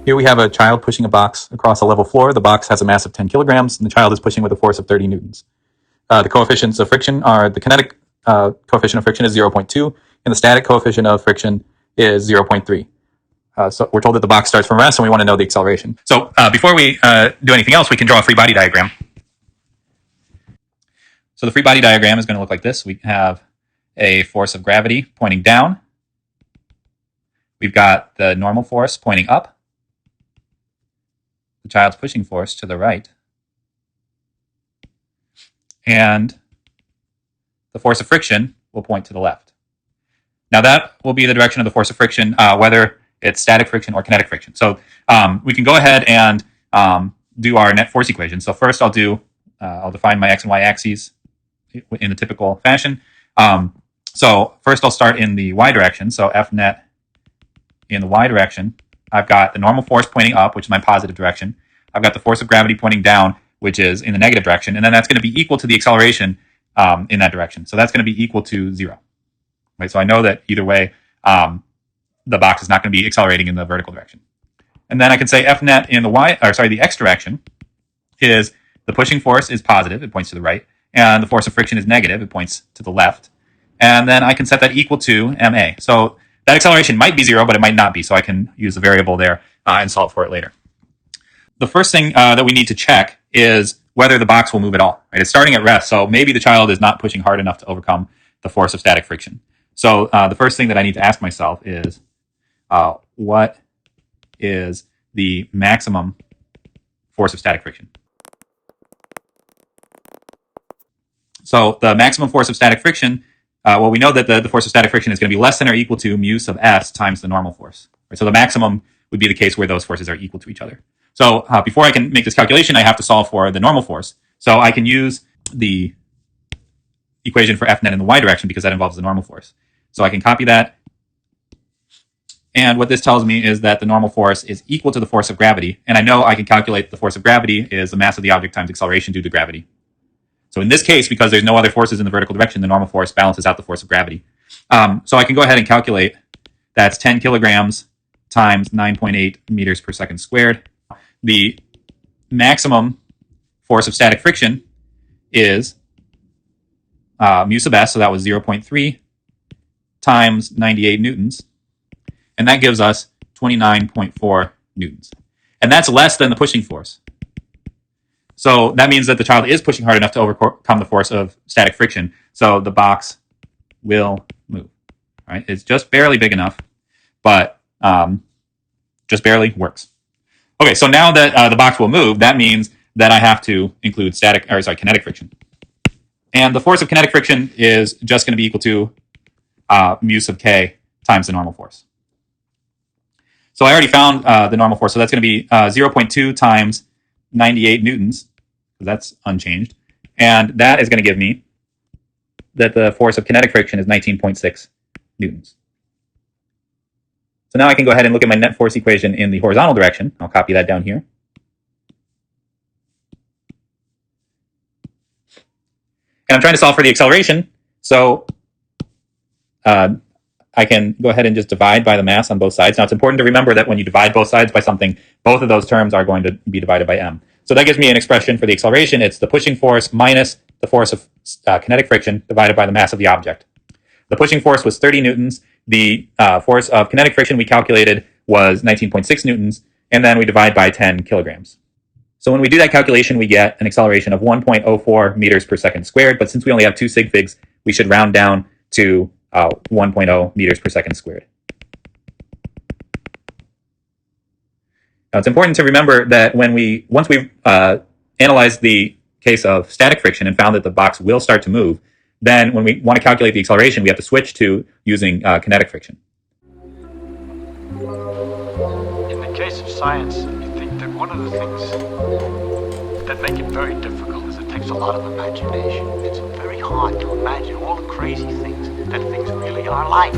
Here we have a child pushing a box across a level floor. The box has a mass of 10 kilograms, and the child is pushing with a force of 30 newtons. The coefficients of friction are the kinetic coefficient of friction is 0.2, and the static coefficient of friction is 0.3. So we're told that the box starts from rest, and we want to know the acceleration. So before we do anything else, we can draw a free body diagram. So the free body diagram is going to look like this. We have a force of gravity pointing down. We've got the normal force pointing up. The child's pushing force to the right. And the force of friction will point to the left. Now that will be the direction of the force of friction, whether it's static friction or kinetic friction. So we can go ahead and do our net force equation. So first I'll define my x and y axes in the typical fashion. So first I'll start in the y direction. So F net in the y direction, I've got the normal force pointing up, which is my positive direction. I've got the force of gravity pointing down, which is in the negative direction. And then that's going to be equal to the acceleration in that direction. So that's going to be equal to 0. Right? So I know that either way, the box is not going to be accelerating in the vertical direction. And then I can say F net in the x direction is the pushing force is positive, it points to the right, and the force of friction is negative, it points to the left. And then I can set that equal to ma. So that acceleration might be 0, but it might not be. So I can use the variable there and solve for it later. The first thing that we need to check is whether the box will move at all. Right? It's starting at rest, so maybe the child is not pushing hard enough to overcome the force of static friction. So the first thing that I need to ask myself is, what is the maximum force of static friction? So the maximum force of static friction, well, we know that the force of static friction is going to be less than or equal to mu sub s times the normal force. Right? So the maximum would be the case where those forces are equal to each other. So before I can make this calculation, I have to solve for the normal force. So I can use the equation for F net in the y direction because that involves the normal force. So I can copy that. And what this tells me is that the normal force is equal to the force of gravity. And I know I can calculate the force of gravity is the mass of the object times acceleration due to gravity. So in this case, because there's no other forces in the vertical direction, the normal force balances out the force of gravity. So I can go ahead and calculate that's 10 kilograms times 9.8 meters per second squared. The maximum force of static friction is mu sub s, so that was 0.3 times 98 newtons. And that gives us 29.4 newtons. And that's less than the pushing force. So that means that the child is pushing hard enough to overcome the force of static friction. So the box will move. Right? It's just barely big enough, but just barely works. Okay, so now that the box will move, that means that I have to include kinetic friction. And the force of kinetic friction is just going to be equal to mu sub k times the normal force. So I already found the normal force, so that's going to be 0.2 times 98 newtons, because that's unchanged. And that is going to give me that the force of kinetic friction is 19.6 newtons. So now I can go ahead and look at my net force equation in the horizontal direction. I'll copy that down here. And I'm trying to solve for the acceleration. So I can go ahead and just divide by the mass on both sides. Now it's important to remember that when you divide both sides by something, both of those terms are going to be divided by m. So that gives me an expression for the acceleration. It's the pushing force minus the force of kinetic friction divided by the mass of the object. The pushing force was 30 newtons. The force of kinetic friction we calculated was 19.6 newtons, and then we divide by 10 kilograms. So when we do that calculation, we get an acceleration of 1.04 meters per second squared, but since we only have 2 sig figs, we should round down to 1.0 meters per second squared. Now it's important to remember that once we've analyzed the case of static friction and found that the box will start to move, then when we want to calculate the acceleration, we have to switch to using kinetic friction. In the case of science, I think that one of the things that make it very difficult is it takes a lot of imagination. It's very hard to imagine all the crazy things that things really are like.